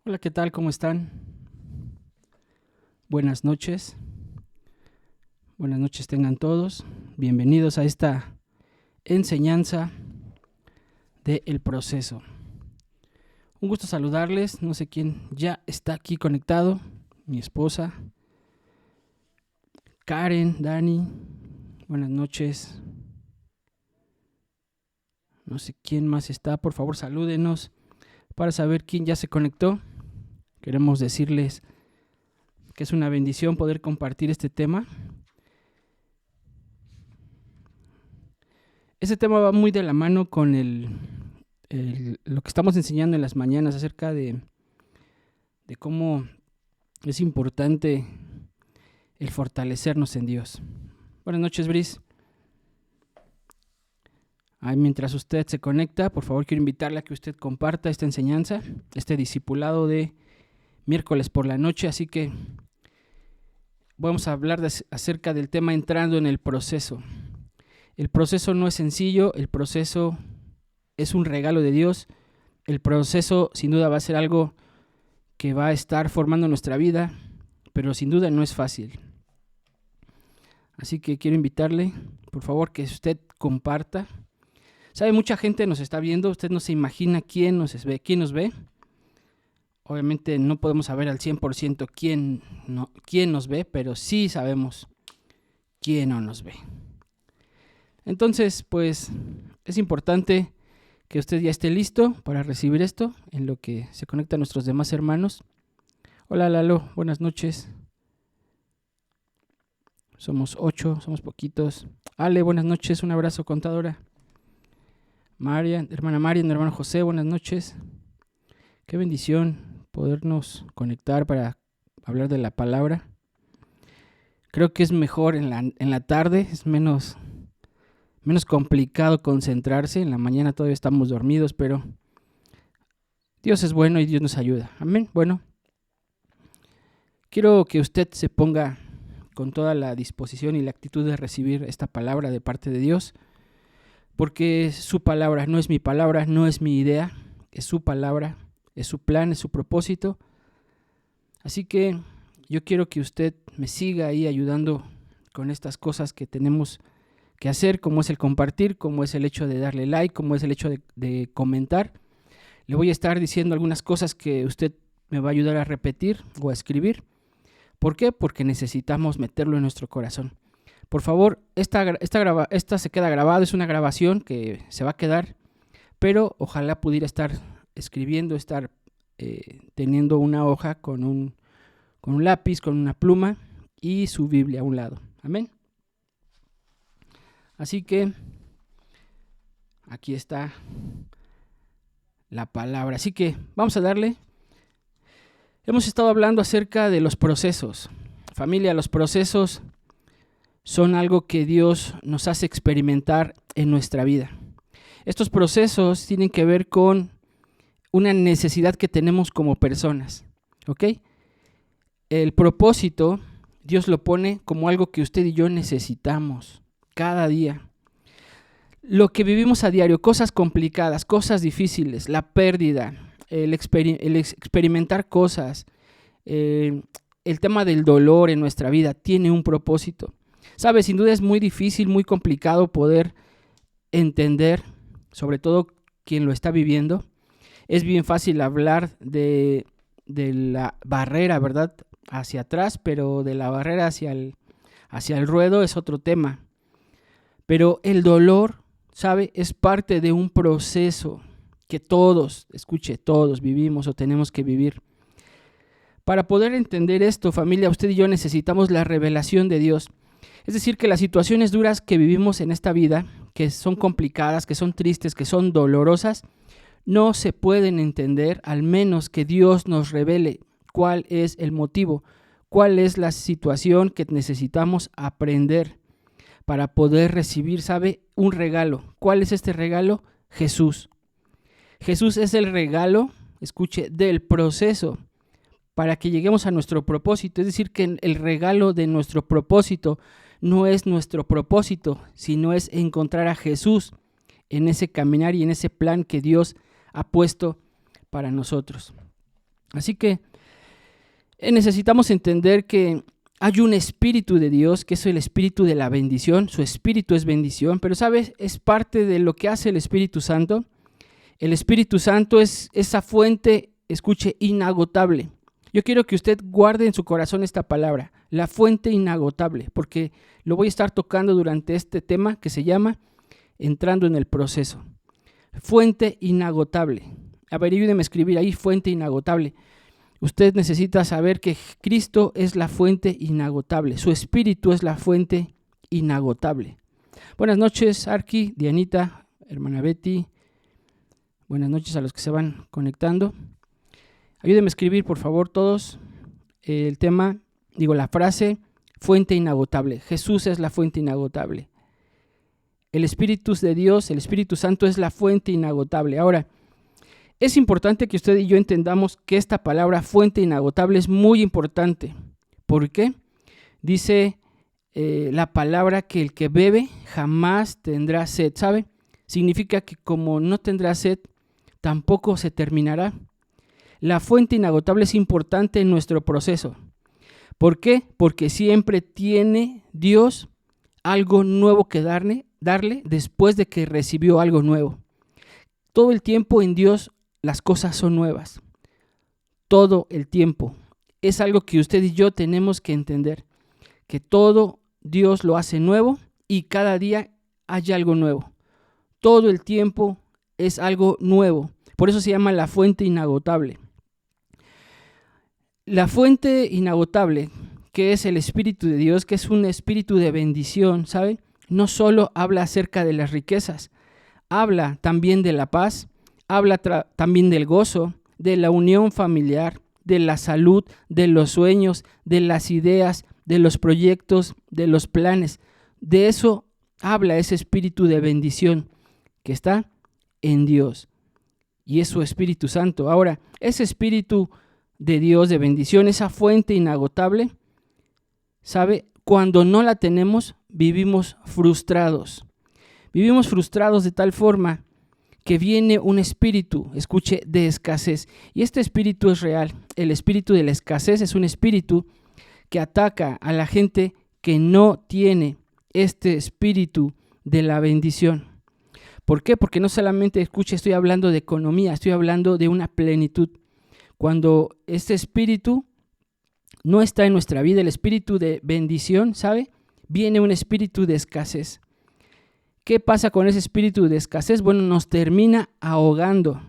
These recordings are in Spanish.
Hola, ¿qué tal? ¿Cómo están? Buenas noches. Buenas noches tengan todos. Bienvenidos a esta enseñanza del proceso. Un gusto saludarles. No sé quién ya está aquí conectado. Mi esposa, Karen, Dani. Buenas noches. No sé quién más está. Por favor, salúdenos para saber quién ya se conectó. Queremos decirles que es una bendición poder compartir este tema. Ese tema va muy de la mano con lo que estamos enseñando en las mañanas acerca de cómo es importante el fortalecernos en Dios. Buenas noches, Brice. Mientras usted se conecta, por favor quiero invitarle a que usted comparta esta enseñanza, este discipulado de miércoles por la noche, así que vamos a hablar acerca del tema entrando en el proceso. El proceso no es sencillo, el proceso es un regalo de Dios, el proceso sin duda va a ser algo que va a estar formando nuestra vida, pero sin duda no es fácil. Así que quiero invitarle, por favor, que usted comparta. Sabe, mucha gente nos está viendo, usted no se imagina quién nos ve. Obviamente no podemos saber al 100% quién nos ve, pero sí sabemos quién no nos ve. Entonces, pues, es importante que usted ya esté listo para recibir esto, en lo que se conectan nuestros demás hermanos. Hola Lalo, buenas noches. Somos 8, somos poquitos. Ale, buenas noches, un abrazo, contadora. Hermana Marian, hermano José, buenas noches. Qué bendición podernos conectar para hablar de la palabra. Creo que es mejor en la tarde, es menos complicado concentrarse. En la mañana todavía estamos dormidos, pero Dios es bueno y Dios nos ayuda. Amén. Bueno, quiero que usted se ponga con toda la disposición y la actitud de recibir esta palabra de parte de Dios, porque es su palabra, no es mi palabra, no es mi idea, es su palabra, es su plan, es su propósito. Así que yo quiero que usted me siga ahí ayudando con estas cosas que tenemos que hacer, como es el compartir, como es el hecho de darle like, como es el hecho de comentar. Le voy a estar diciendo algunas cosas que usted me va a ayudar a repetir o a escribir. ¿Por qué? Porque necesitamos meterlo en nuestro corazón. Por favor, esta se queda grabada, es una grabación que se va a quedar, pero ojalá pudiera estar escribiendo, estar teniendo una hoja con un lápiz, con una pluma y su Biblia a un lado. Amén. Así que aquí está la palabra. Así que vamos a darle. Hemos estado hablando acerca de los procesos. Familia, los procesos son algo que Dios nos hace experimentar en nuestra vida. Estos procesos tienen que ver con una necesidad que tenemos como personas, ¿ok? El propósito, Dios lo pone como algo que usted y yo necesitamos cada día. Lo que vivimos a diario, cosas complicadas, cosas difíciles, la pérdida, el experimentar cosas, el tema del dolor en nuestra vida tiene un propósito. ¿Sabes? Sin duda es muy difícil, muy complicado poder entender, sobre todo quien lo está viviendo. Es bien fácil hablar de la barrera, ¿verdad?, hacia atrás, pero de la barrera hacia el ruedo es otro tema. Pero el dolor, ¿sabe?, es parte de un proceso que todos vivimos o tenemos que vivir. Para poder entender esto, familia, usted y yo necesitamos la revelación de Dios. Es decir, que las situaciones duras que vivimos en esta vida, que son complicadas, que son tristes, que son dolorosas, no se pueden entender al menos que Dios nos revele cuál es el motivo, cuál es la situación que necesitamos aprender para poder recibir, ¿sabe?, un regalo. ¿Cuál es este regalo? Jesús. Jesús es el regalo, escuche, del proceso para que lleguemos a nuestro propósito. Es decir, que el regalo de nuestro propósito no es nuestro propósito, sino es encontrar a Jesús en ese caminar y en ese plan que Dios ha puesto para nosotros. Así que necesitamos entender que hay un espíritu de Dios, que es el espíritu de la bendición. Su espíritu es bendición, pero ¿sabes? Es parte de lo que hace el Espíritu Santo. El Espíritu Santo es esa fuente, escuche, inagotable. Yo quiero que usted guarde en su corazón esta palabra, la fuente inagotable, porque lo voy a estar tocando durante este tema que se llama Entrando en el proceso. Fuente inagotable. A ver, ayúdeme a escribir ahí, fuente inagotable. Usted necesita saber que Cristo es la fuente inagotable. Su espíritu es la fuente inagotable. Buenas noches, Arqui, Dianita, hermana Betty. Buenas noches a los que se van conectando. Ayúdenme a escribir, por favor, todos el tema, la frase, fuente inagotable. Jesús es la fuente inagotable. El Espíritu de Dios, el Espíritu Santo es la fuente inagotable. Ahora, es importante que usted y yo entendamos que esta palabra fuente inagotable es muy importante. ¿Por qué? Dice la palabra que el que bebe jamás tendrá sed, ¿sabe? Significa que como no tendrá sed, tampoco se terminará. La fuente inagotable es importante en nuestro proceso. ¿Por qué? Porque siempre tiene Dios algo nuevo que darle después de que recibió algo nuevo. Todo el tiempo en Dios las cosas son nuevas. Todo el tiempo. Es algo que usted y yo tenemos que entender. Que todo Dios lo hace nuevo y cada día hay algo nuevo. Todo el tiempo es algo nuevo. Por eso se llama la fuente inagotable. La fuente inagotable, que es el Espíritu de Dios, que es un espíritu de bendición, ¿sabe? No solo habla acerca de las riquezas, habla también de la paz, habla también del gozo, de la unión familiar, de la salud, de los sueños, de las ideas, de los proyectos, de los planes. De eso habla ese espíritu de bendición que está en Dios y es su Espíritu Santo. Ahora, ese espíritu de Dios, de bendición, esa fuente inagotable, ¿sabe? Cuando no la tenemos, vivimos frustrados. Vivimos frustrados de tal forma que viene un espíritu, escuche, de escasez. Y este espíritu es real. El espíritu de la escasez es un espíritu que ataca a la gente que no tiene este espíritu de la bendición. ¿Por qué? Porque no solamente, escuche, estoy hablando de economía, estoy hablando de una plenitud. Cuando este espíritu no está en nuestra vida, el espíritu de bendición, ¿sabe? Viene un espíritu de escasez. ¿Qué pasa con ese espíritu de escasez? Bueno, nos termina ahogando.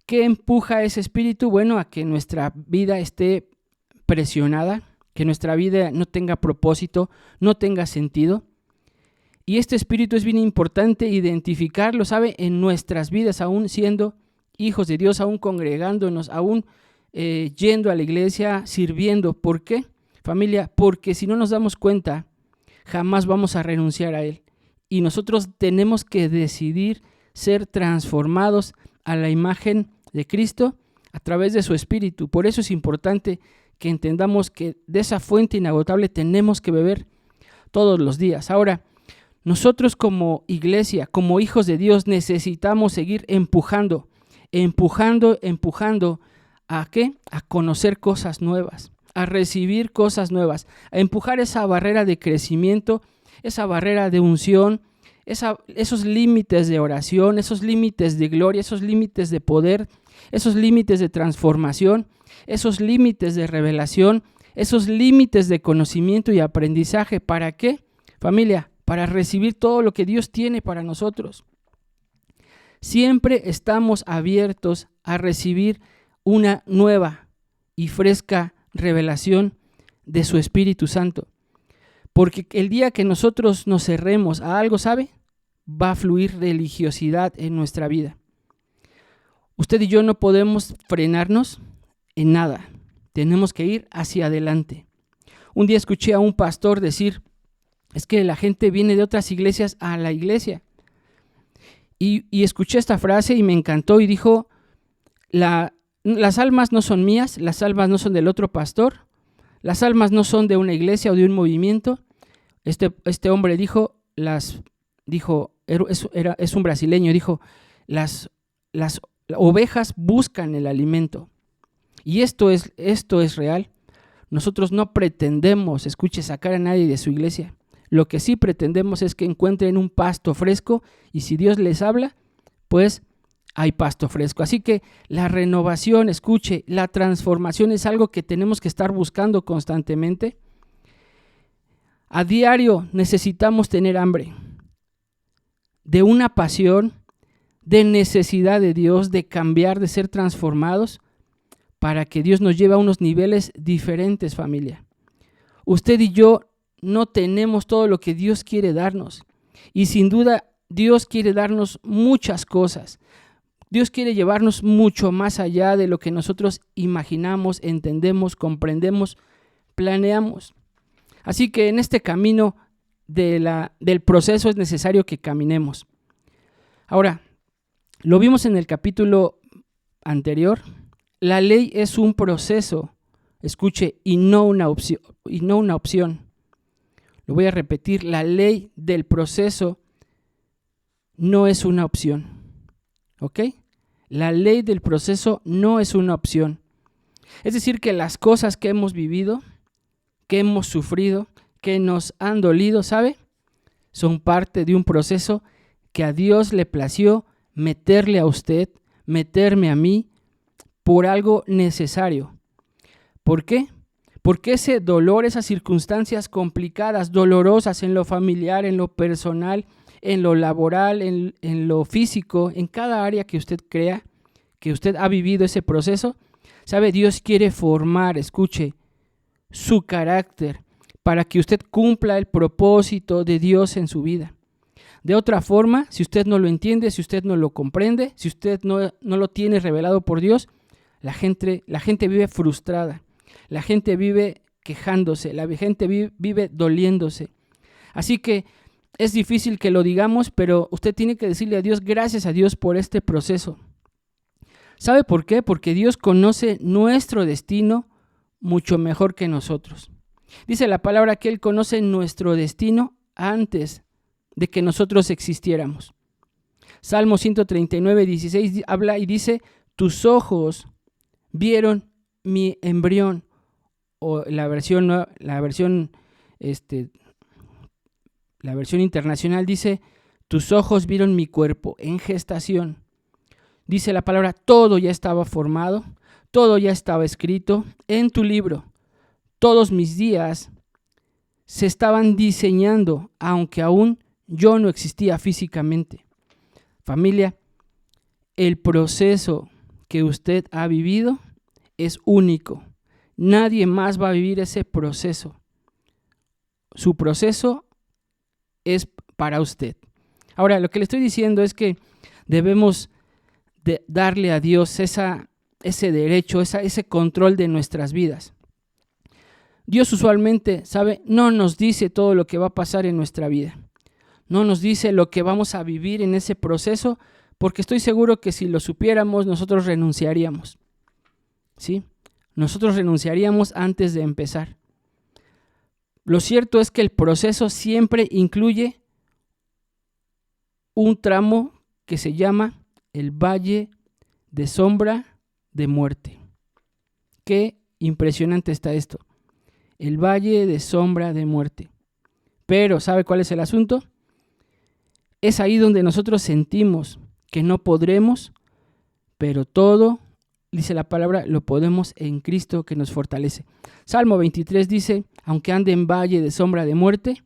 ¿Qué empuja ese espíritu? Bueno, a que nuestra vida esté presionada, que nuestra vida no tenga propósito, no tenga sentido. Y este espíritu es bien importante identificarlo, ¿sabe? En nuestras vidas, aún siendo hijos de Dios, aún congregándonos, aún yendo a la iglesia, sirviendo. ¿Por qué, familia? Porque si no nos damos cuenta, jamás vamos a renunciar a Él. Y nosotros tenemos que decidir ser transformados a la imagen de Cristo a través de su Espíritu. Por eso es importante que entendamos que de esa fuente inagotable tenemos que beber todos los días. Ahora, nosotros como iglesia, como hijos de Dios, necesitamos seguir empujando. ¿A qué? A conocer cosas nuevas, a recibir cosas nuevas, a empujar esa barrera de crecimiento, esa barrera de unción, esos límites de oración, esos límites de gloria, esos límites de poder, esos límites de transformación, esos límites de revelación, esos límites de conocimiento y aprendizaje. ¿Para qué, familia? Para recibir todo lo que Dios tiene para nosotros. Siempre estamos abiertos a recibir una nueva y fresca revelación de su Espíritu Santo. Porque el día que nosotros nos cerremos a algo, ¿sabe? Va a fluir religiosidad en nuestra vida. Usted y yo no podemos frenarnos en nada. Tenemos que ir hacia adelante. Un día escuché a un pastor decir, es que la gente viene de otras iglesias a la iglesia. Y escuché esta frase y me encantó y dijo, las almas no son mías, las almas no son del otro pastor, las almas no son de una iglesia o de un movimiento. Este hombre es un brasileño, dijo, las ovejas buscan el alimento. Y esto es real. Nosotros no pretendemos, escuche, sacar a nadie de su iglesia. Lo que sí pretendemos es que encuentren un pasto fresco, y si Dios les habla, pues hay pasto fresco. Así que la renovación, escuche, la transformación es algo que tenemos que estar buscando constantemente. A diario necesitamos tener hambre de una pasión, de necesidad de Dios, de cambiar, de ser transformados, para que Dios nos lleve a unos niveles diferentes, familia. Usted y yo no tenemos todo lo que Dios quiere darnos, y sin duda Dios quiere darnos muchas cosas. Dios quiere llevarnos mucho más allá de lo que nosotros imaginamos, entendemos, comprendemos, planeamos. Así que en este camino del proceso es necesario que caminemos. Ahora, lo vimos en el capítulo anterior. La ley es un proceso, escuche, y no una opción. Lo voy a repetir, la ley del proceso no es una opción. ¿Ok? La ley del proceso no es una opción. Es decir, que las cosas que hemos vivido, que hemos sufrido, que nos han dolido, ¿sabe? Son parte de un proceso que a Dios le plació meterle a usted, meterme a mí, por algo necesario. ¿Por qué? Porque ese dolor, esas circunstancias complicadas, dolorosas en lo familiar, en lo personal, en lo laboral, en lo físico, en cada área que usted crea, que usted ha vivido ese proceso, ¿sabe? Dios quiere formar, escuche, su carácter para que usted cumpla el propósito de Dios en su vida. De otra forma, si usted no lo entiende, si usted no lo comprende, si usted no lo tiene revelado por Dios, la gente vive frustrada, la gente vive quejándose, la gente vive doliéndose. Así que es difícil que lo digamos, pero usted tiene que decirle a Dios, gracias a Dios por este proceso. ¿Sabe por qué? Porque Dios conoce nuestro destino mucho mejor que nosotros. Dice la palabra que Él conoce nuestro destino antes de que nosotros existiéramos. Salmo 139, 16 habla y dice, tus ojos vieron mi embrión, o la versión internacional dice, tus ojos vieron mi cuerpo en gestación. Dice la palabra, todo ya estaba formado, todo ya estaba escrito en tu libro. Todos mis días se estaban diseñando, aunque aún yo no existía físicamente. Familia, el proceso que usted ha vivido es único. Nadie más va a vivir ese proceso. Su proceso es para usted. Ahora, lo que le estoy diciendo es que debemos de darle a Dios ese derecho, ese control de nuestras vidas. Dios usualmente, ¿sabe? No nos dice todo lo que va a pasar en nuestra vida. No nos dice lo que vamos a vivir en ese proceso, porque estoy seguro que si lo supiéramos, nosotros renunciaríamos. ¿Sí? Nosotros renunciaríamos antes de empezar. Lo cierto es que el proceso siempre incluye un tramo que se llama el valle de sombra de muerte. Qué impresionante está esto. El valle de sombra de muerte. Pero, ¿sabe cuál es el asunto? Es ahí donde nosotros sentimos que no podremos, pero todo, dice la palabra, lo podemos en Cristo que nos fortalece. Salmo 23 dice, aunque ande en valle de sombra de muerte,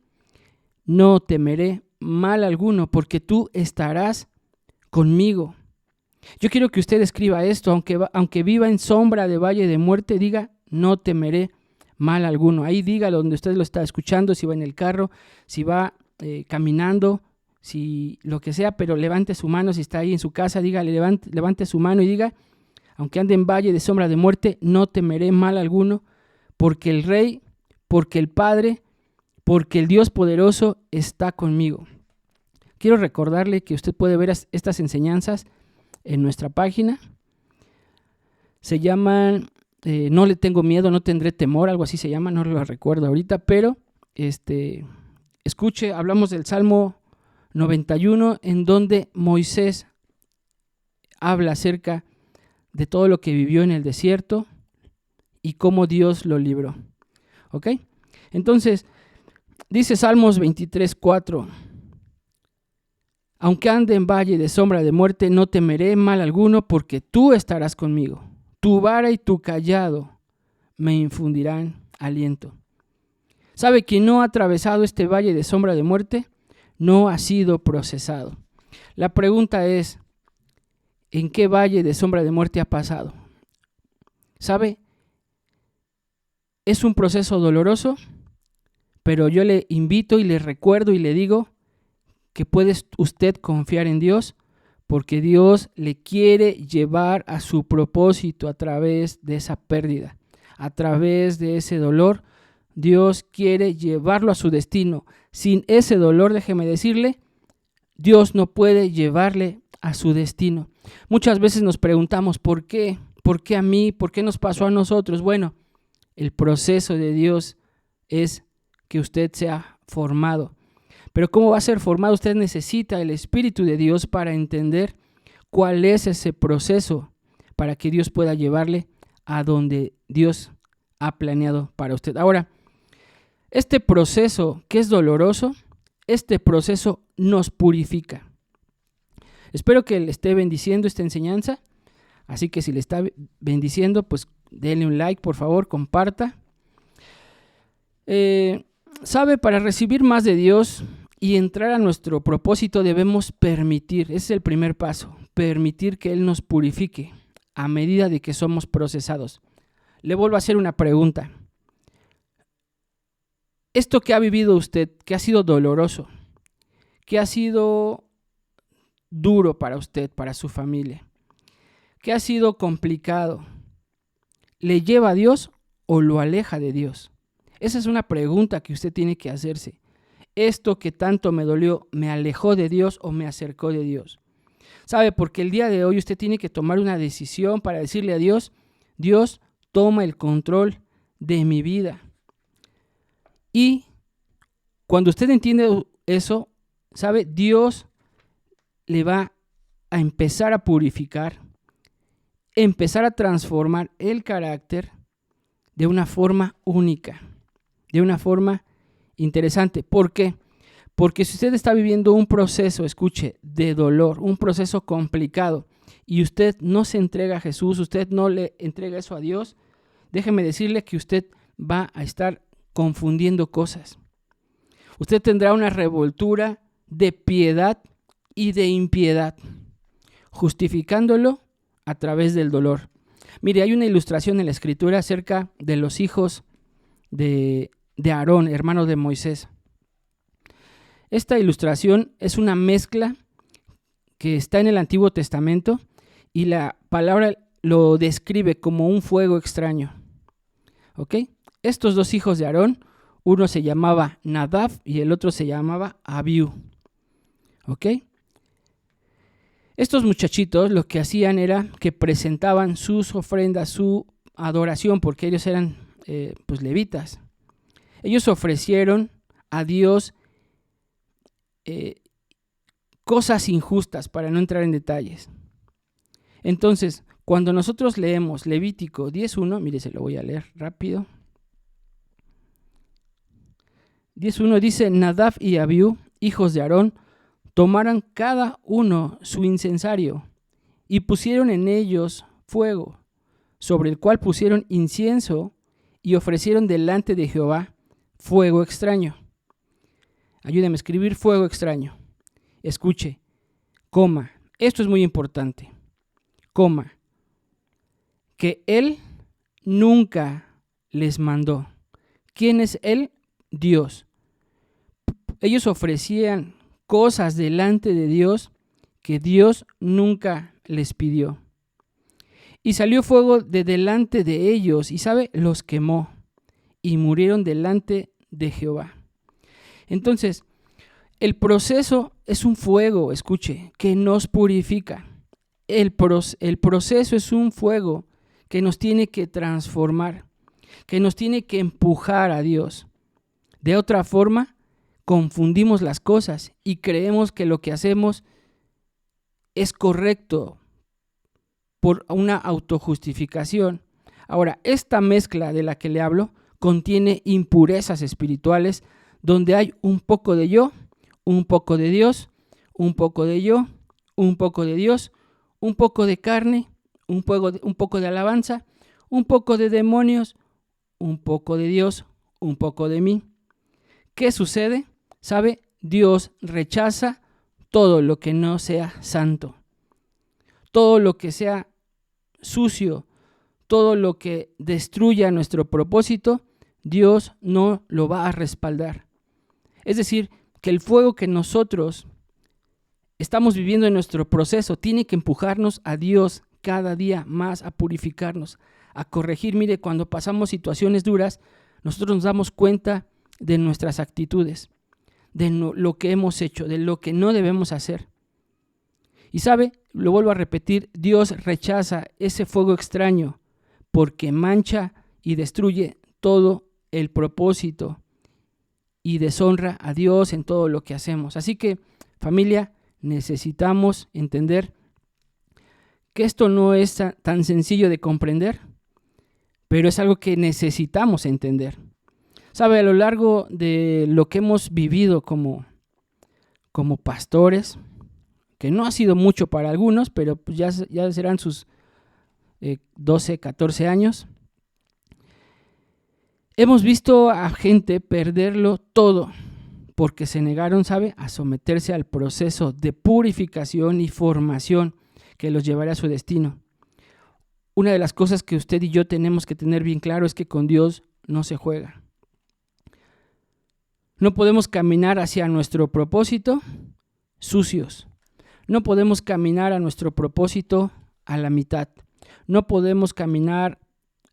no temeré mal alguno, porque tú estarás conmigo. Yo quiero que usted escriba esto, aunque viva en sombra de valle de muerte, diga, no temeré mal alguno. Ahí dígalo donde usted lo está escuchando, si va en el carro, si va caminando, si lo que sea, pero levante su mano, si está ahí en su casa, dígale, levante su mano y diga, aunque ande en valle de sombra de muerte, no temeré mal alguno, porque el Rey, porque el Padre, porque el Dios poderoso está conmigo. Quiero recordarle que usted puede ver estas enseñanzas en nuestra página. Se llaman No le tengo miedo, no tendré temor, algo así se llama, no lo recuerdo ahorita, pero escuche, hablamos del Salmo 91, en donde Moisés habla acerca de todo lo que vivió en el desierto, y cómo Dios lo libró. ¿Ok? Entonces, dice Salmos 23:4. Aunque ande en valle de sombra de muerte, no temeré mal alguno, porque tú estarás conmigo. Tu vara y tu cayado me infundirán aliento. ¿Sabe quien no ha atravesado este valle de sombra de muerte? No ha sido procesado. La pregunta es, ¿en qué valle de sombra de muerte ha pasado? ¿Sabe? Es un proceso doloroso, pero yo le invito y le recuerdo y le digo que puede usted confiar en Dios, porque Dios le quiere llevar a su propósito a través de esa pérdida, a través de ese dolor. Dios quiere llevarlo a su destino. Sin ese dolor, déjeme decirle, Dios no puede llevarle a su destino. Muchas veces nos preguntamos, ¿por qué? ¿Por qué a mí? ¿Por qué nos pasó a nosotros? Bueno, el proceso de Dios es que usted sea formado. Pero ¿cómo va a ser formado? Usted necesita el Espíritu de Dios para entender cuál es ese proceso para que Dios pueda llevarle a donde Dios ha planeado para usted. Ahora, este proceso que es doloroso, este proceso nos purifica. Espero que le esté bendiciendo esta enseñanza. Así que si le está bendiciendo, pues denle un like, por favor, comparta. Sabe, para recibir más de Dios y entrar a nuestro propósito debemos permitir, ese es el primer paso, permitir que Él nos purifique a medida de que somos procesados. Le vuelvo a hacer una pregunta. Esto que ha vivido usted, que ha sido doloroso, que ha sido duro para usted, para su familia, que ha sido complicado, ¿le lleva a Dios o lo aleja de Dios? Esa es una pregunta que usted tiene que hacerse. ¿Esto que tanto me dolió, me alejó de Dios o me acercó de Dios? ¿Sabe? Porque el día de hoy usted tiene que tomar una decisión para decirle a Dios, Dios, toma el control de mi vida. Y cuando usted entiende eso, ¿sabe? Dios le va a empezar a purificar, empezar a transformar el carácter de una forma única, de una forma interesante. ¿Por qué? Porque si usted está viviendo un proceso, escuche, de dolor, un proceso complicado, y usted no se entrega a Jesús, usted no le entrega eso a Dios, déjeme decirle que usted va a estar confundiendo cosas. Usted tendrá una revoltura de piedad y de impiedad, justificándolo a través del dolor. Mire, hay una ilustración en la Escritura acerca de los hijos de Aarón, hermano de Moisés. Esta ilustración es una mezcla que está en el Antiguo Testamento y la palabra lo describe como un fuego extraño. ¿Ok? Estos dos hijos de Aarón, uno se llamaba Nadab y el otro se llamaba Abiú. ¿Ok? Estos muchachitos lo que hacían era que presentaban sus ofrendas, su adoración, porque ellos eran pues levitas. Ellos ofrecieron a Dios cosas injustas, para no entrar en detalles. Entonces, cuando nosotros leemos Levítico 10:1, mire, se lo voy a leer rápido. 10:1 dice, Nadab y Abiú, hijos de Aarón, tomaron cada uno su incensario y pusieron en ellos fuego, sobre el cual pusieron incienso y ofrecieron delante de Jehová fuego extraño. Ayúdeme a escribir fuego extraño. Escuche, coma, esto es muy importante, coma, que Él nunca les mandó. ¿Quién es Él? Dios. Ellos ofrecían cosas delante de Dios que Dios nunca les pidió. Y salió fuego de delante de ellos, y ¿sabe? Los quemó, y murieron delante de Jehová. Entonces, el proceso es un fuego, escuche, que nos purifica. El proceso es un fuego que nos tiene que transformar, que nos tiene que empujar a Dios. De otra forma, confundimos las cosas y creemos que lo que hacemos es correcto por una autojustificación. Ahora, esta mezcla de la que le hablo contiene impurezas espirituales donde hay un poco de yo, un poco de Dios, un poco de yo, un poco de Dios, un poco de carne, un poco de alabanza, un poco de demonios, un poco de Dios, un poco de mí. ¿Qué sucede? ¿Sabe? Dios rechaza todo lo que no sea santo, todo lo que sea sucio, todo lo que destruya nuestro propósito, Dios no lo va a respaldar. Es decir, que el fuego que nosotros estamos viviendo en nuestro proceso tiene que empujarnos a Dios cada día más, a purificarnos, a corregir. Mire, cuando pasamos situaciones duras, nosotros nos damos cuenta de nuestras actitudes, de lo que hemos hecho, de lo que no debemos hacer. Y sabe, lo vuelvo a repetir, Dios rechaza ese fuego extraño porque mancha y destruye todo el propósito y deshonra a Dios en todo lo que hacemos. Así que, familia, necesitamos entender que esto no es tan sencillo de comprender, pero es algo que necesitamos entender. Sabe, a lo largo de lo que hemos vivido como pastores, que no ha sido mucho para algunos, pero pues ya serán sus 12, 14 años, hemos visto a gente perderlo todo porque se negaron, ¿sabe?, a someterse al proceso de purificación y formación que los llevará a su destino. Una de las cosas que usted y yo tenemos que tener bien claro es que con Dios no se juega. No podemos caminar hacia nuestro propósito sucios. No podemos caminar a nuestro propósito a la mitad. No podemos caminar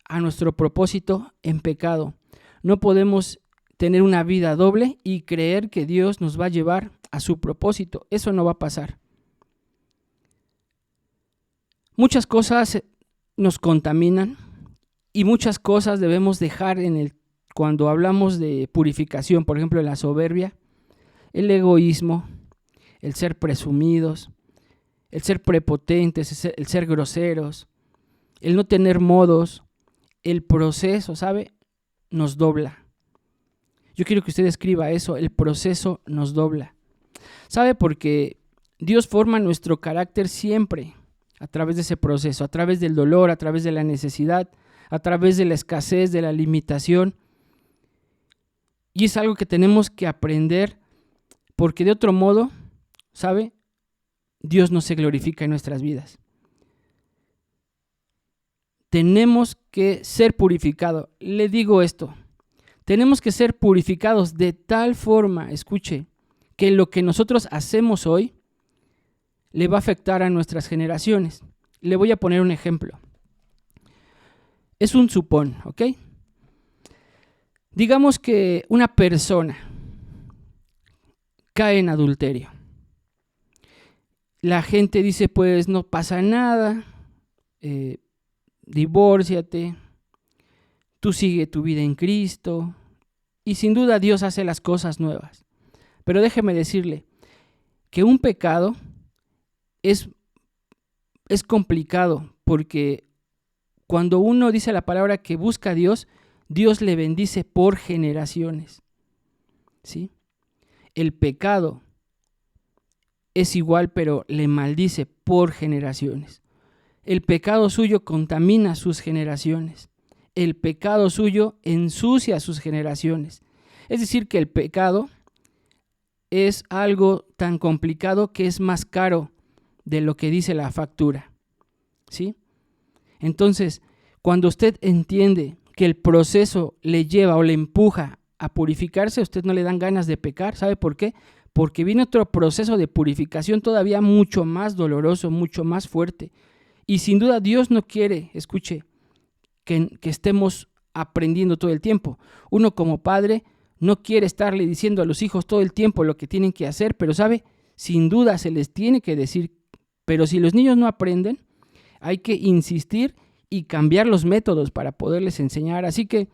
a nuestro propósito en pecado. No podemos tener una vida doble y creer que Dios nos va a llevar a su propósito. Eso no va a pasar. Muchas cosas nos contaminan y muchas cosas debemos dejar cuando hablamos de purificación, por ejemplo, la soberbia, el egoísmo, el ser presumidos, el ser prepotentes, el ser groseros, el no tener modos. El proceso, ¿sabe?, nos dobla. Yo quiero que usted escriba eso, el proceso nos dobla. ¿Sabe? Porque Dios forma nuestro carácter siempre a través de ese proceso, a través del dolor, a través de la necesidad, a través de la escasez, de la limitación. Y es algo que tenemos que aprender, porque de otro modo, ¿sabe?, Dios no se glorifica en nuestras vidas. Tenemos que ser purificados. Le digo esto, tenemos que ser purificados de tal forma, escuche, que lo que nosotros hacemos hoy le va a afectar a nuestras generaciones. Le voy a poner un ejemplo. Es un supón, ¿ok? Digamos que una persona cae en adulterio. La gente dice, pues no pasa nada, divórciate, tú sigue tu vida en Cristo, y sin duda Dios hace las cosas nuevas. Pero déjeme decirle que un pecado es complicado, porque cuando uno dice la palabra que busca a Dios, Dios le bendice por generaciones, ¿sí? El pecado es igual, pero le maldice por generaciones. El pecado suyo contamina sus generaciones. El pecado suyo ensucia sus generaciones. Es decir, que el pecado es algo tan complicado que es más caro de lo que dice la factura, ¿sí? Entonces, cuando usted entiende que el proceso le lleva o le empuja a purificarse, a usted no le dan ganas de pecar. ¿Sabe por qué? Porque viene otro proceso de purificación todavía mucho más doloroso, mucho más fuerte. Y sin duda Dios no quiere, escuche, que estemos aprendiendo todo el tiempo. Uno como padre no quiere estarle diciendo a los hijos todo el tiempo lo que tienen que hacer, pero ¿sabe? Sin duda se les tiene que decir. Pero si los niños no aprenden, hay que insistir y cambiar los métodos para poderles enseñar. Así que,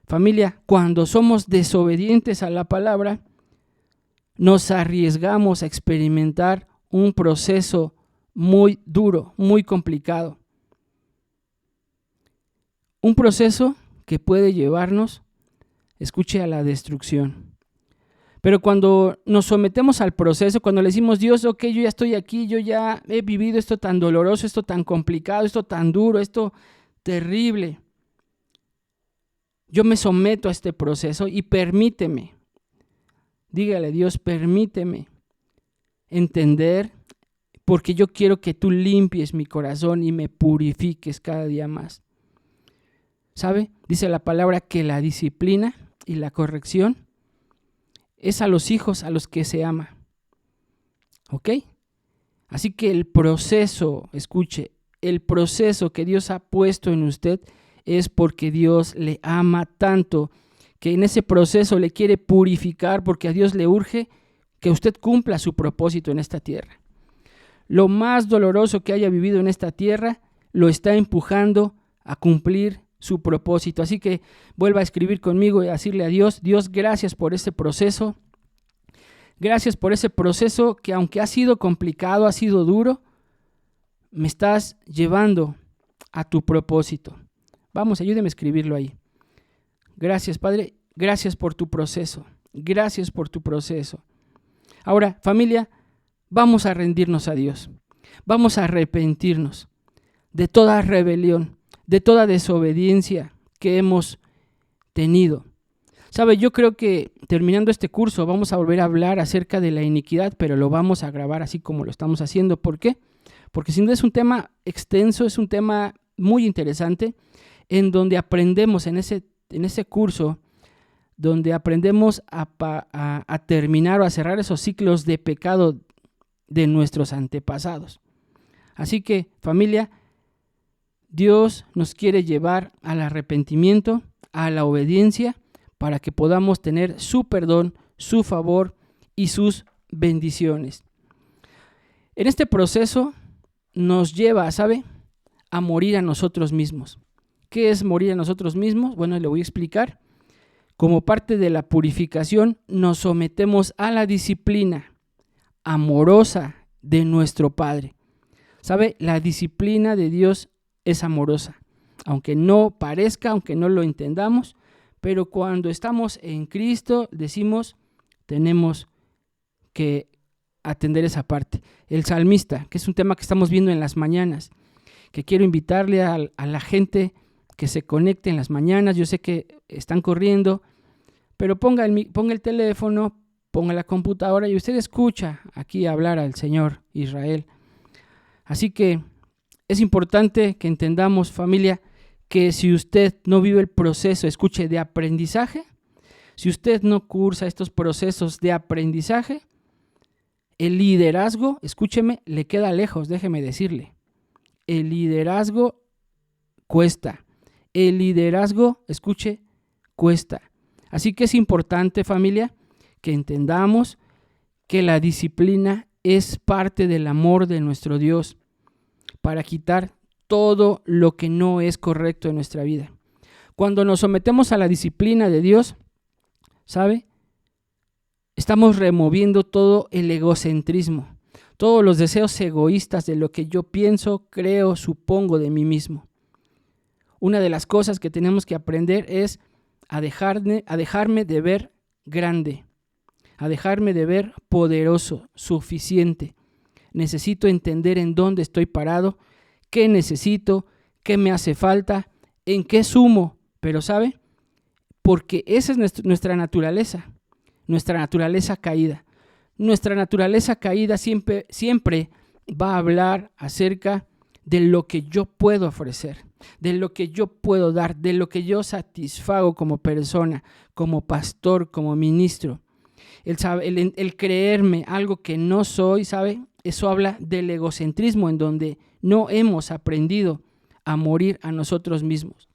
familia, cuando somos desobedientes a la palabra, nos arriesgamos a experimentar un proceso muy duro, muy complicado. Un proceso que puede llevarnos, escuche, a la destrucción. Pero cuando nos sometemos al proceso, cuando le decimos, Dios, ok, yo ya estoy aquí, yo ya he vivido esto tan doloroso, esto tan complicado, esto tan duro, esto terrible. Yo me someto a este proceso y permíteme, dígale, Dios, permíteme entender, porque yo quiero que tú limpies mi corazón y me purifiques cada día más. ¿Sabe? Dice la palabra que la disciplina y la corrección es a los hijos a los que se ama. ¿Ok? Así que el proceso, escuche, el proceso que Dios ha puesto en usted es porque Dios le ama tanto, que en ese proceso le quiere purificar, porque a Dios le urge que usted cumpla su propósito en esta tierra. Lo más doloroso que haya vivido en esta tierra lo está empujando a cumplir su propósito. Así que vuelva a escribir conmigo y a decirle a Dios, Dios, gracias por este proceso. Gracias por ese proceso que, aunque ha sido complicado, ha sido duro, me estás llevando a tu propósito. Vamos, ayúdeme a escribirlo ahí. Gracias, Padre. Gracias por tu proceso. Gracias por tu proceso. Ahora, familia, vamos a rendirnos a Dios. Vamos a arrepentirnos de toda rebelión, de toda desobediencia que hemos tenido. ¿Sabe? Yo creo que terminando este curso vamos a volver a hablar acerca de la iniquidad, pero lo vamos a grabar así como lo estamos haciendo. ¿Por qué? Porque sin duda es un tema extenso, es un tema muy interesante, en donde aprendemos en ese curso, donde aprendemos a terminar o a cerrar esos ciclos de pecado de nuestros antepasados. Así que, familia, Dios nos quiere llevar al arrepentimiento, a la obediencia, para que podamos tener su perdón, su favor y sus bendiciones. En este proceso nos lleva, ¿sabe?, a morir a nosotros mismos. ¿Qué es morir a nosotros mismos? Bueno, le voy a explicar. Como parte de la purificación, nos sometemos a la disciplina amorosa de nuestro Padre. ¿Sabe? La disciplina de Dios es amorosa, aunque no parezca, aunque no lo entendamos, pero cuando estamos en Cristo, decimos, tenemos que atender esa parte. El salmista, que es un tema que estamos viendo en las mañanas, que quiero invitarle a la gente que se conecte en las mañanas. Yo sé que están corriendo, pero ponga el teléfono, ponga la computadora y usted escucha aquí hablar al Señor Israel. Así que es importante que entendamos, familia, que si usted no vive el proceso, escuche, de aprendizaje, si usted no cursa estos procesos de aprendizaje, el liderazgo, escúcheme, le queda lejos, déjeme decirle. El liderazgo cuesta. El liderazgo, escuche, cuesta. Así que es importante, familia, que entendamos que la disciplina es parte del amor de nuestro Dios para quitar todo lo que no es correcto en nuestra vida. Cuando nos sometemos a la disciplina de Dios, ¿sabe?, estamos removiendo todo el egocentrismo, todos los deseos egoístas de lo que yo pienso, creo, supongo de mí mismo. Una de las cosas que tenemos que aprender es a dejarme de ver grande, a dejarme de ver poderoso, suficiente. Necesito entender en dónde estoy parado, qué necesito, qué me hace falta, en qué sumo. Pero ¿sabe? Porque esa es nuestra naturaleza caída. Nuestra naturaleza caída siempre va a hablar acerca de lo que yo puedo ofrecer, de lo que yo puedo dar, de lo que yo satisfago como persona, como pastor, como ministro. El creerme algo que no soy, ¿sabe? Eso habla del egocentrismo, en donde no hemos aprendido a morir a nosotros mismos.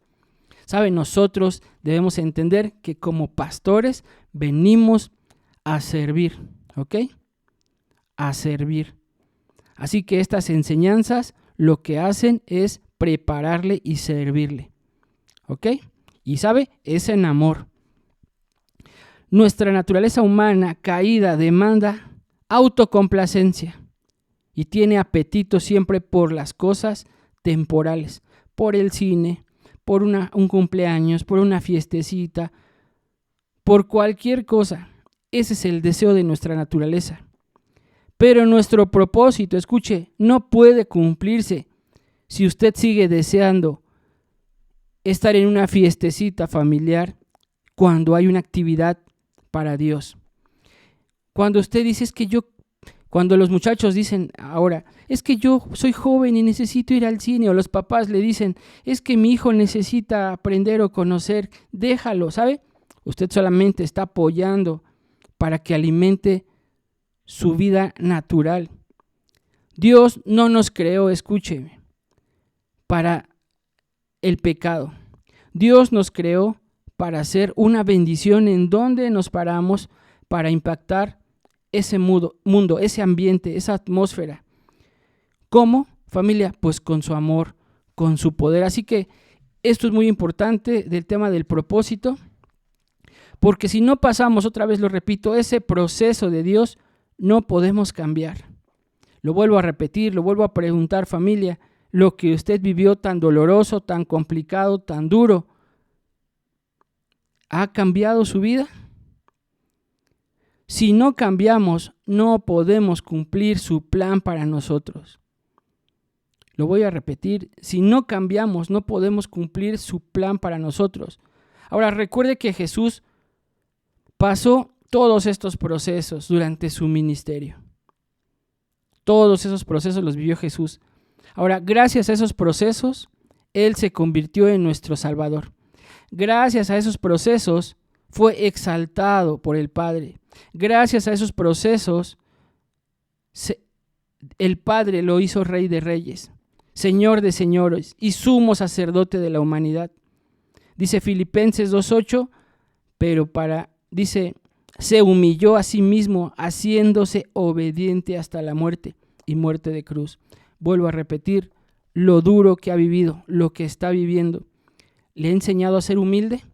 ¿Sabe? Nosotros debemos entender que como pastores venimos a servir, ¿ok? A servir. Así que estas enseñanzas lo que hacen es prepararle y servirle, ¿ok? Y ¿sabe? Es en amor. Nuestra naturaleza humana caída demanda autocomplacencia y tiene apetito siempre por las cosas temporales, por el cine, por un cumpleaños, por una fiestecita, por cualquier cosa. Ese es el deseo de nuestra naturaleza. Pero nuestro propósito, escuche, no puede cumplirse si usted sigue deseando estar en una fiestecita familiar cuando hay una actividad para Dios. Cuando usted dice cuando los muchachos dicen ahora, es que yo soy joven y necesito ir al cine, o los papás le dicen, es que mi hijo necesita aprender o conocer, déjalo, ¿sabe? Usted solamente está apoyando para que alimente su vida natural. Dios no nos creó, escúcheme, para el pecado. Dios nos creó para hacer una bendición en donde nos paramos para impactar ese mundo, ese ambiente, esa atmósfera. ¿Cómo, familia? Pues con su amor, con su poder. Así que esto es muy importante del tema del propósito, porque si no pasamos, otra vez lo repito, ese proceso de Dios, no podemos cambiar. Lo vuelvo a repetir, lo vuelvo a preguntar, familia, lo que usted vivió tan doloroso, tan complicado, tan duro, ¿ha cambiado su vida? Si no cambiamos, no podemos cumplir su plan para nosotros. Lo voy a repetir, si no cambiamos, no podemos cumplir su plan para nosotros. Ahora, recuerde que Jesús pasó todos estos procesos durante su ministerio. Todos esos procesos los vivió Jesús. Ahora, gracias a esos procesos, Él se convirtió en nuestro Salvador. Gracias a esos procesos, fue exaltado por el Padre. Gracias a esos procesos, el Padre lo hizo Rey de Reyes, Señor de Señores y sumo sacerdote de la humanidad. Dice Filipenses 2:8, dice, se humilló a sí mismo, haciéndose obediente hasta la muerte y muerte de cruz. Vuelvo a repetir, lo duro que ha vivido, lo que está viviendo. ¿Le ha enseñado a ser humilde?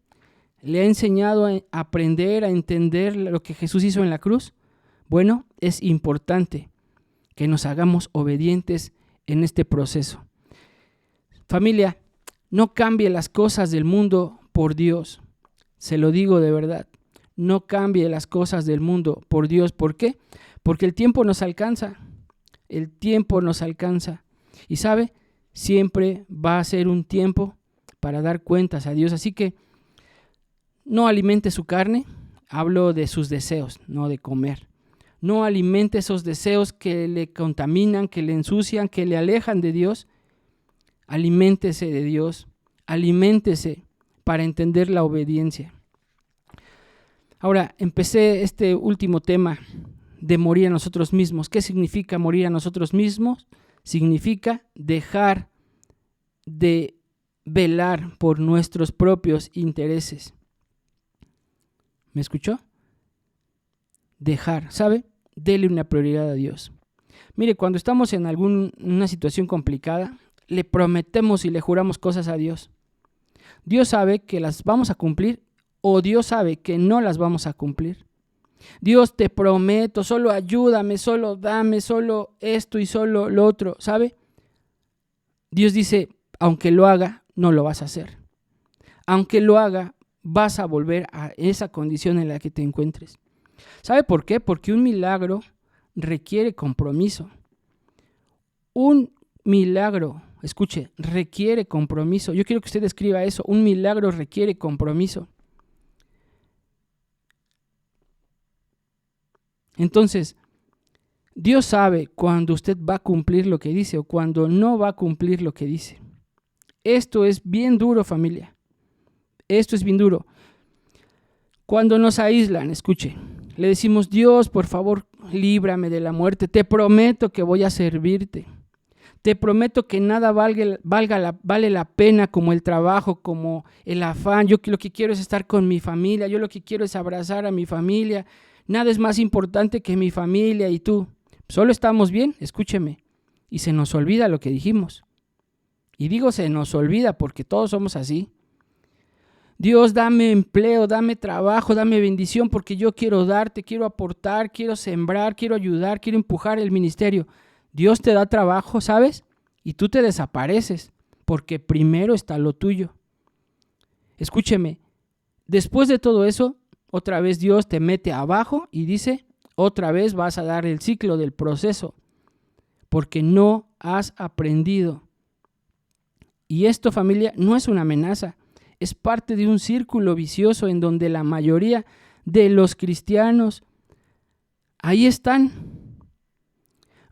¿Le ha enseñado a aprender, a entender lo que Jesús hizo en la cruz? Bueno, es importante que nos hagamos obedientes en este proceso. Familia, no cambie las cosas del mundo por Dios. Se lo digo de verdad. No cambie las cosas del mundo por Dios. ¿Por qué? Porque el tiempo nos alcanza. El tiempo nos alcanza. Y ¿sabe? Siempre va a ser un tiempo para dar cuentas a Dios. Así que no alimente su carne. Hablo de sus deseos, no de comer. No alimente esos deseos que le contaminan, que le ensucian, que le alejan de Dios. Aliméntese de Dios. Aliméntese para entender la obediencia. Ahora, empecé este último tema de morir a nosotros mismos. ¿Qué significa morir a nosotros mismos? Significa dejar de velar por nuestros propios intereses. ¿Me escuchó? Dejar, ¿sabe? Dele una prioridad a Dios. Mire, cuando estamos en una situación complicada, le prometemos y le juramos cosas a Dios. Dios sabe que las vamos a cumplir o Dios sabe que no las vamos a cumplir. Dios, te prometo, solo ayúdame, solo dame, solo esto y solo lo otro, ¿sabe? Dios dice, aunque lo haga, no lo vas a hacer. Aunque lo haga, vas a volver a esa condición en la que te encuentres. ¿Sabe por qué? Porque un milagro requiere compromiso. Un milagro, escuche, requiere compromiso. Yo quiero que usted escriba eso. Un milagro requiere compromiso. Entonces, Dios sabe cuando usted va a cumplir lo que dice o cuando no va a cumplir lo que dice. Esto es bien duro, familia. Esto es bien duro. Cuando nos aíslan, escuche, le decimos, Dios, por favor, líbrame de la muerte. Te prometo que voy a servirte. Te prometo que nada vale la pena como el trabajo, como el afán. Yo lo que quiero es estar con mi familia. Yo lo que quiero es abrazar a mi familia. Nada es más importante que mi familia y tú. Solo estamos bien, escúcheme. Y se nos olvida lo que dijimos. Y digo se nos olvida porque todos somos así. Dios, dame empleo, dame trabajo, dame bendición porque yo quiero darte, quiero aportar, quiero sembrar, quiero ayudar, quiero empujar el ministerio. Dios te da trabajo, ¿sabes? Y tú te desapareces porque primero está lo tuyo. escúcheme, después de todo eso, otra vez Dios te mete abajo y dice, otra vez vas a dar el ciclo del proceso, porque no has aprendido. Y esto, familia, no es una amenaza, es parte de un círculo vicioso en donde la mayoría de los cristianos ahí están.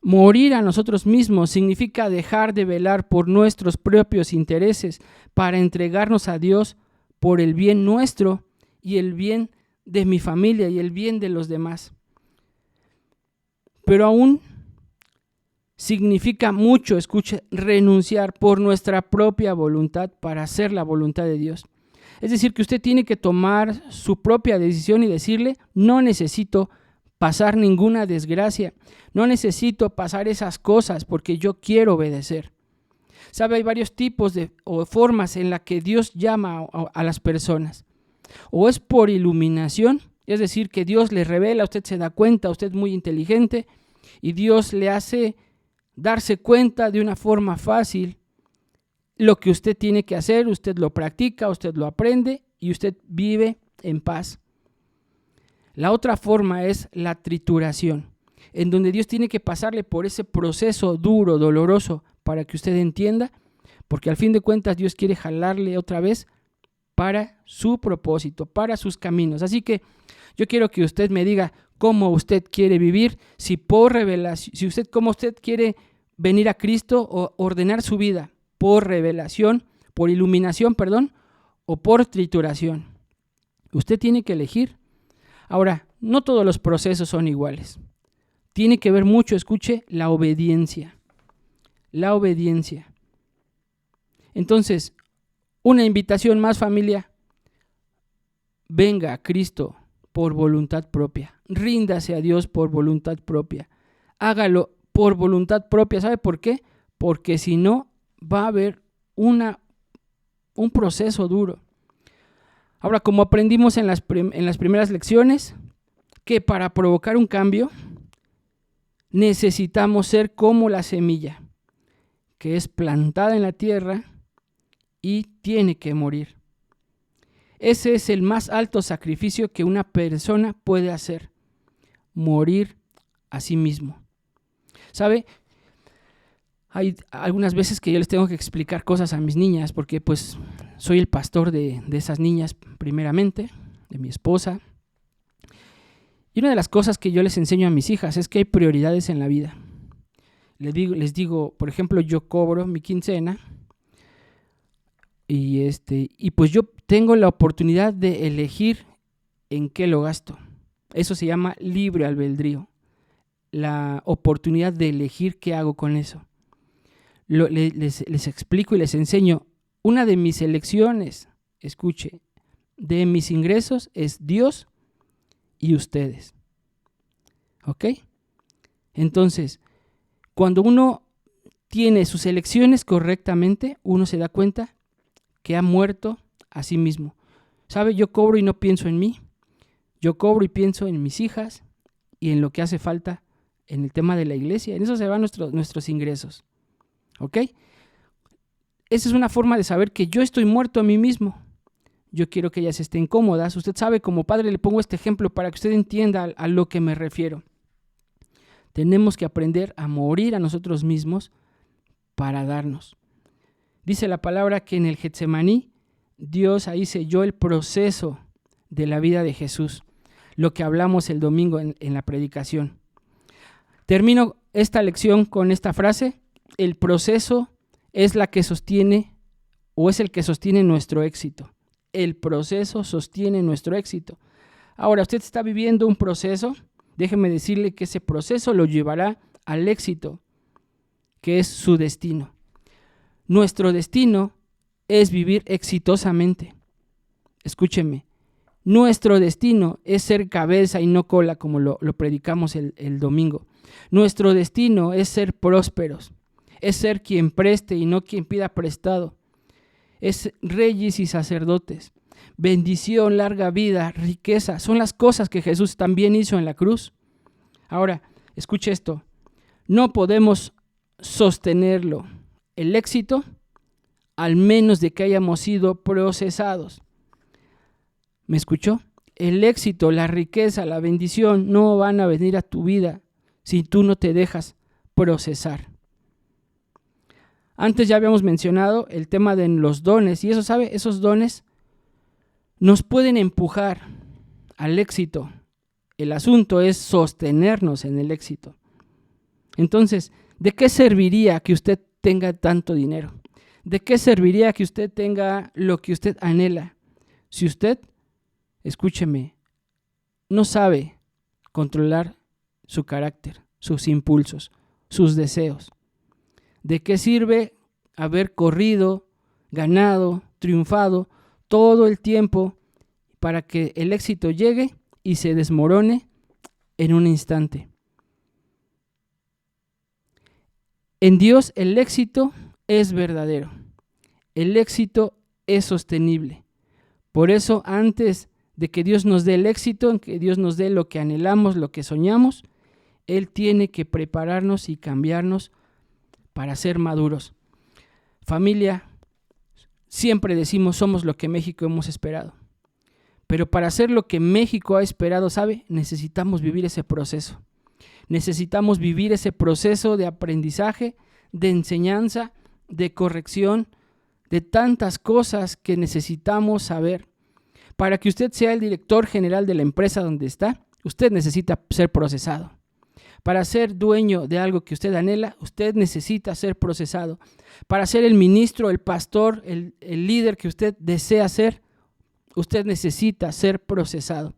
Morir a nosotros mismos significa dejar de velar por nuestros propios intereses para entregarnos a Dios por el bien nuestro y el bien de mi familia y el bien de los demás. Pero aún significa mucho, escuche, renunciar por nuestra propia voluntad para hacer la voluntad de Dios. Es decir, que usted tiene que tomar su propia decisión y decirle, no necesito pasar ninguna desgracia, no necesito pasar esas cosas porque yo quiero obedecer. ¿Sabe? Hay varios tipos o formas en las que Dios llama a las personas. O es por iluminación, es decir, que Dios le revela, usted se da cuenta, usted es muy inteligente y Dios le hace darse cuenta de una forma fácil lo que usted tiene que hacer, usted lo practica, usted lo aprende y usted vive en paz. La otra forma es la trituración, en donde Dios tiene que pasarle por ese proceso duro, doloroso, para que usted entienda, porque al fin de cuentas Dios quiere jalarle otra vez para su propósito, para sus caminos. Así que yo quiero que usted me diga cómo usted quiere vivir, si por revelación, cómo usted quiere venir a Cristo o ordenar su vida, por revelación, por iluminación, o por trituración. Usted tiene que elegir. Ahora, no todos los procesos son iguales. Tiene que ver mucho, escuche, la obediencia. La obediencia. Entonces, una invitación más, familia. Venga a Cristo por voluntad propia. Ríndase a Dios por voluntad propia. Hágalo por voluntad propia. ¿Sabe por qué? Porque si no, va a haber un proceso duro. Ahora, como aprendimos en las primeras lecciones, que para provocar un cambio necesitamos ser como la semilla, que es plantada en la tierra y tiene que morir. Ese es el más alto sacrificio que una persona puede hacer, morir a sí mismo. ¿Sabe? Hay algunas veces que yo les tengo que explicar cosas a mis niñas porque pues soy el pastor de esas niñas primeramente, de mi esposa. Y una de las cosas que yo les enseño a mis hijas es que hay prioridades en la vida. Les digo, por ejemplo, yo cobro mi quincena y pues yo tengo la oportunidad de elegir en qué lo gasto. Eso se llama libre albedrío, la oportunidad de elegir qué hago con eso. Les explico y les enseño. Una de mis elecciones, escuche, de mis ingresos es Dios y ustedes. ¿Ok? Entonces, cuando uno tiene sus elecciones correctamente, uno se da cuenta que ha muerto a sí mismo. ¿Sabe? Yo cobro y no pienso en mí. Yo cobro y pienso en mis hijas y en lo que hace falta en el tema de la iglesia. En eso se van nuestros ingresos. ¿Ok? Esa es una forma de saber que yo estoy muerto a mí mismo. Yo quiero que ellas estén cómodas. Usted sabe, como padre le pongo este ejemplo para que usted entienda a lo que me refiero. Tenemos que aprender a morir a nosotros mismos para darnos. Dice la palabra que en el Getsemaní, Dios ahí selló el proceso de la vida de Jesús, lo que hablamos el domingo en la predicación. Termino esta lección con esta frase: el proceso es la que sostiene o es el que sostiene nuestro éxito. El proceso sostiene nuestro éxito. Ahora, usted está viviendo un proceso, déjeme decirle que ese proceso lo llevará al éxito, que es su destino. Nuestro destino es vivir exitosamente. Escúcheme, nuestro destino es ser cabeza y no cola, como lo predicamos el domingo. Nuestro destino es ser prósperos, es ser quien preste y no quien pida prestado. Es reyes y sacerdotes, bendición, larga vida, riqueza, son las cosas que Jesús también hizo en la cruz. Ahora, escuche esto, no podemos sostenerlo, el éxito, al menos de que hayamos sido procesados. ¿Me escuchó? El éxito, la riqueza, la bendición no van a venir a tu vida si tú no te dejas procesar. Antes ya habíamos mencionado el tema de los dones, y eso, ¿sabe? Esos dones nos pueden empujar al éxito. El asunto es sostenernos en el éxito. Entonces, ¿de qué serviría que usted tenga tanto dinero? ¿De qué serviría que usted tenga lo que usted anhela? Si usted, escúcheme, no sabe controlar su carácter, sus impulsos, sus deseos. ¿De qué sirve haber corrido, ganado, triunfado todo el tiempo para que el éxito llegue y se desmorone en un instante? En Dios el éxito es verdadero. El éxito es sostenible. Por eso, antes de que Dios nos dé el éxito, en que Dios nos dé lo que anhelamos, lo que soñamos, Él tiene que prepararnos y cambiarnos para ser maduros. Familia, siempre decimos somos lo que México hemos esperado. Pero para ser lo que México ha esperado, ¿sabe? Necesitamos vivir ese proceso. Necesitamos vivir ese proceso de aprendizaje, de enseñanza, de corrección, de tantas cosas que necesitamos saber. Para que usted sea el director general de la empresa donde está, usted necesita ser procesado. Para ser dueño de algo que usted anhela, usted necesita ser procesado. Para ser el ministro, el pastor, el líder que usted desea ser, usted necesita ser procesado.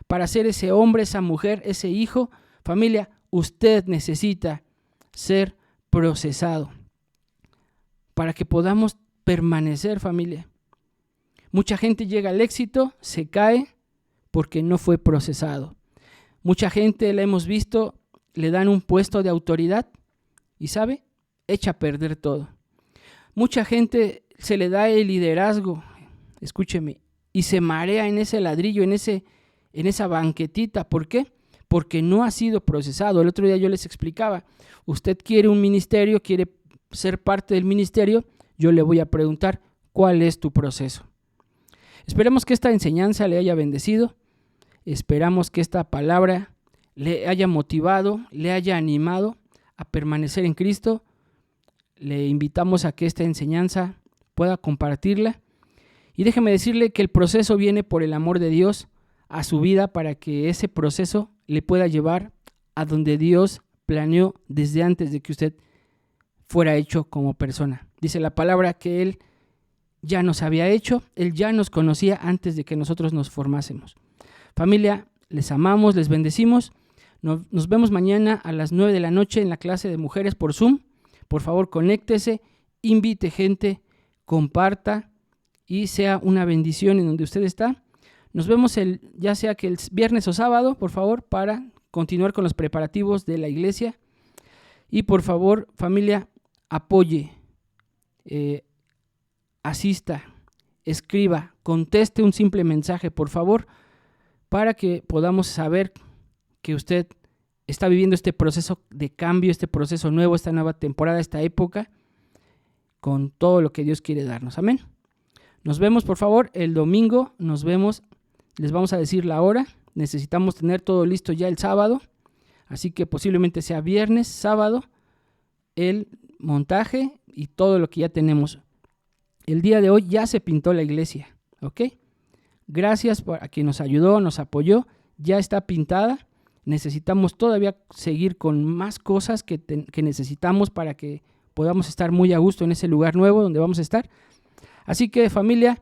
Para ser ese hombre, esa mujer, ese hijo, familia, usted necesita ser procesado. Para que podamos permanecer, familia. Mucha gente llega al éxito, se cae porque no fue procesado. Mucha gente, la hemos visto, le dan un puesto de autoridad y, ¿sabe? Echa a perder todo. Mucha gente se le da el liderazgo, escúcheme, y se marea en ese ladrillo, en esa banquetita. ¿Por qué? Porque no ha sido procesado. El otro día yo les explicaba, usted quiere un ministerio, quiere ser parte del ministerio, yo le voy a preguntar, ¿cuál es tu proceso? Esperemos que esta enseñanza le haya bendecido, esperamos que esta palabra le haya motivado, le haya animado a permanecer en Cristo. Le invitamos a que esta enseñanza pueda compartirla. Y déjeme decirle que el proceso viene por el amor de Dios a su vida para que ese proceso le pueda llevar a donde Dios planeó desde antes de que usted fuera hecho como persona. Dice la palabra que Él ya nos había hecho, Él ya nos conocía antes de que nosotros nos formásemos. Familia, les amamos, les bendecimos. Nos vemos mañana a las 9 de la noche en la clase de mujeres por Zoom. Por favor, conéctese, invite gente, comparta y sea una bendición en donde usted está. Nos vemos ya sea que el viernes o sábado, por favor, para continuar con los preparativos de la iglesia. Y por favor, familia, apoye, asista, escriba, conteste un simple mensaje, por favor, para que podamos saber que usted está viviendo este proceso de cambio, este proceso nuevo, esta nueva temporada, esta época, con todo lo que Dios quiere darnos. Amén. Nos vemos, por favor, el domingo, nos vemos, les vamos a decir la hora, necesitamos tener todo listo ya el sábado, así que posiblemente sea viernes, sábado, el montaje y todo lo que ya tenemos. El día de hoy ya se pintó la iglesia, ¿ok? Gracias a quien nos ayudó, nos apoyó, ya está pintada. Necesitamos todavía seguir con más cosas que necesitamos para que podamos estar muy a gusto en ese lugar nuevo donde vamos a estar. Así que, familia,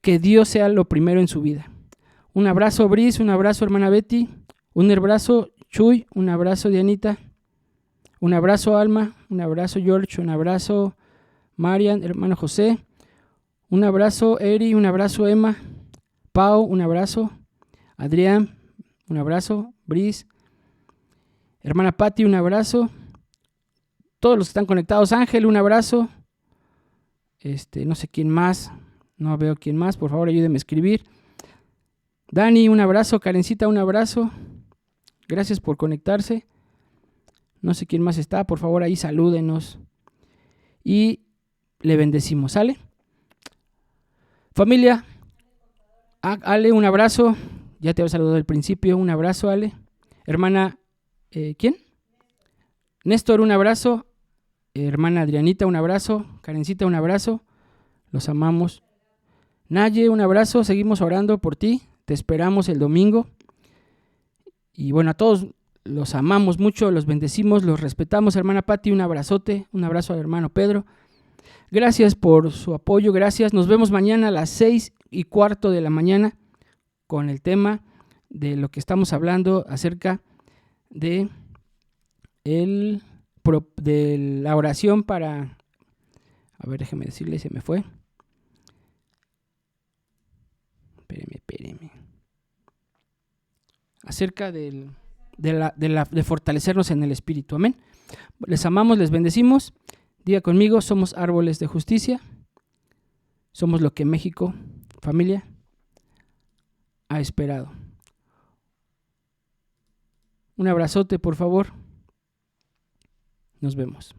que Dios sea lo primero en su vida. Un abrazo, Brice, un abrazo, hermana Betty, un abrazo, Chuy, un abrazo, Dianita, un abrazo, Alma, un abrazo, George, un abrazo, Marian, hermano José, un abrazo, Eri, un abrazo, Emma, Pau, un abrazo, Adrián, un abrazo, Brice, hermana Patti, un abrazo, todos los que están conectados, Ángel, un abrazo, no sé quién más, no veo quién más, por favor ayúdenme a escribir. Dani, un abrazo, Karencita, un abrazo, gracias por conectarse, no sé quién más está, por favor ahí salúdenos y le bendecimos, ¿sale? Familia, Ale, un abrazo. Ya te había saludado al principio. Un abrazo, Ale. Hermana, ¿quién? Néstor, un abrazo. Hermana Adrianita, un abrazo. Karencita, un abrazo. Los amamos. Naye, un abrazo. Seguimos orando por ti. Te esperamos el domingo. Y bueno, a todos los amamos mucho, los bendecimos, los respetamos. Hermana Pati, un abrazote. Un abrazo al hermano Pedro. Gracias por su apoyo, gracias. Nos vemos mañana a las 6:15 de la mañana con el tema de lo que estamos hablando acerca de la oración para... A ver, déjeme decirle, se me fue. Espéreme. Acerca de fortalecernos en el Espíritu. Amén. Les amamos, les bendecimos. Diga conmigo, somos árboles de justicia. Somos lo que México, familia, ha esperado. Un abrazote, por favor. Nos vemos.